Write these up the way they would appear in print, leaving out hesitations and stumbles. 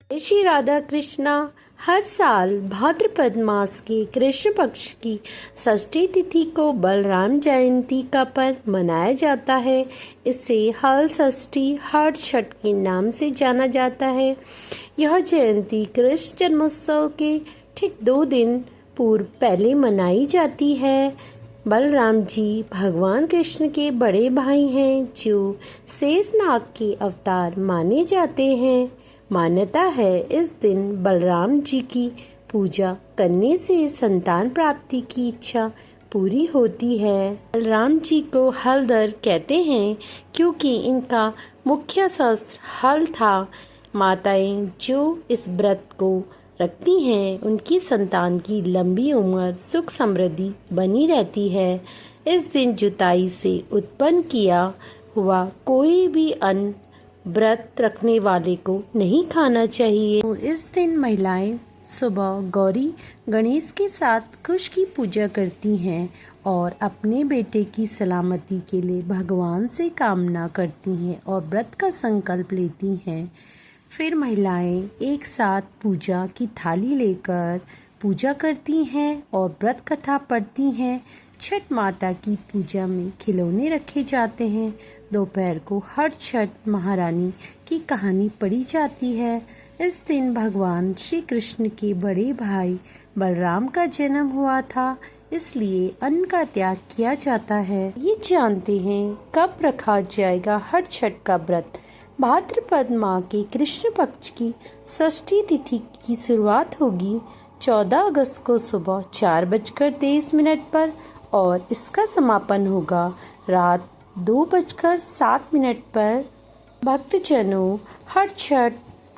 श्री राधा कृष्णा हर साल भाद्रपद मास के कृष्ण पक्ष की षष्ठी तिथि को बलराम जयंती का पर्व मनाया जाता है। इसे हल षष्ठी हर छठ के नाम से जाना जाता है। यह जयंती कृष्ण जन्मोत्सव के ठीक 2 दिन पूर्व पहले मनाई जाती है। बलराम जी भगवान कृष्ण के बड़े भाई हैं जो शेषनाग के अवतार माने जाते हैं। मान्यता है इस दिन बलराम जी की पूजा करने से संतान प्राप्ति की इच्छा पूरी होती है। बलराम जी को हलधर कहते हैं क्योंकि इनका मुख्य शस्त्र हल था। माताएं जो इस व्रत को रखती हैं उनकी संतान की लंबी उम्र सुख समृद्धि बनी रहती है। इस दिन जुताई से उत्पन्न किया हुआ कोई भी अन्न व्रत रखने वाले को नहीं खाना चाहिए। तो इस दिन महिलाएं सुबह गौरी गणेश के साथ कुश की पूजा करती हैं और अपने बेटे की सलामती के लिए भगवान से कामना करती हैं और व्रत का संकल्प लेती हैं। फिर महिलाएं एक साथ पूजा की थाली लेकर पूजा करती हैं और व्रत कथा पढ़ती हैं। छठ माता की पूजा में खिलौने रखे जाते हैं। दोपहर को हर छठ महारानी की कहानी पढ़ी जाती है। इस दिन भगवान श्री कृष्ण के बड़े भाई बलराम का जन्म हुआ था, इसलिए अन्न का त्याग किया जाता है। ये जानते हैं कब रखा जाएगा हर छठ का व्रत। भाद्रपद माह के कृष्ण पक्ष की षष्ठी तिथि की शुरुआत होगी 14 अगस्त को सुबह 4:23 पर और इसका समापन होगा रात 2:07 पर। भक्तजनों हर छठ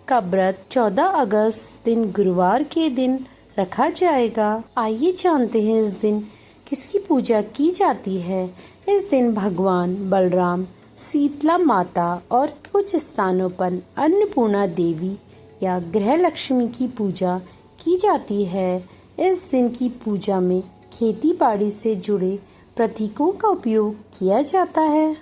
का व्रत 14 अगस्त दिन गुरुवार के दिन रखा जाएगा। आइए जानते हैं इस दिन किसकी पूजा की जाती है। इस दिन भगवान बलराम, शीतला माता और कुछ स्थानों पर अन्नपूर्णा देवी या गृह लक्ष्मी की पूजा की जाती है। इस दिन की पूजा में खेती बाड़ी से जुड़े प्रतीकों का उपयोग किया जाता है।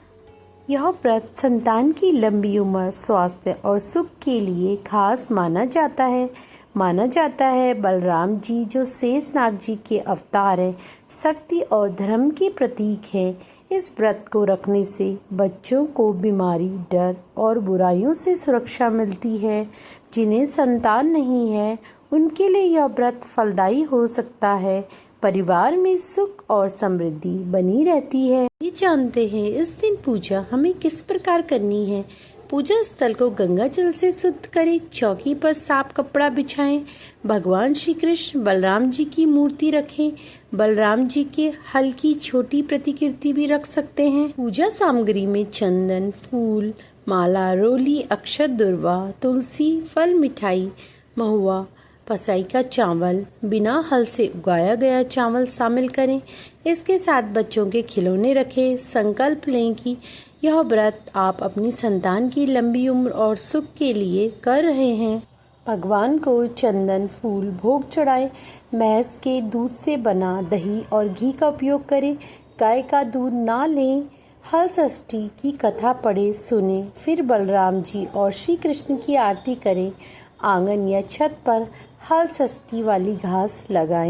यह व्रत संतान की लंबी उम्र, स्वास्थ्य और सुख के लिए खास माना जाता है। बलराम जी जो शेषनाग जी के अवतार है, शक्ति और धर्म के प्रतीक है। इस व्रत को रखने से बच्चों को बीमारी, डर और बुराइयों से सुरक्षा मिलती है। जिन्हें संतान नहीं है उनके लिए यह व्रत फलदायी हो सकता है। परिवार में सुख और समृद्धि बनी रहती है। ये जानते हैं इस दिन पूजा हमें किस प्रकार करनी है। पूजा स्थल को गंगा जल से शुद्ध करें, चौकी पर साफ कपड़ा बिछाएं, भगवान श्री कृष्ण बलराम जी की मूर्ति रखें। बलराम जी के हल की छोटी प्रतिकृति भी रख सकते हैं। पूजा सामग्री में चंदन, फूल, माला, रोली, अक्षत, दुर्वा, तुलसी, फल, मिठाई, महुआ, पसाई का चावल, बिना हल से उगाया गया चावल शामिल करें। इसके साथ बच्चों के खिलौने रखें। संकल्प लें कि यह व्रत आप अपनी संतान की लंबी उम्र और सुख के लिए कर रहे हैं। भगवान को चंदन, फूल, भोग चढ़ाएं। भैंस के दूध से बना दही और घी का उपयोग करें। गाय का दूध ना लें। हल षष्ठी की कथा पढ़े, सुने, फिर बलराम जी और श्री कृष्ण की आरती करें। आंगन या छत पर हल षष्ठी वाली घास लगाएं।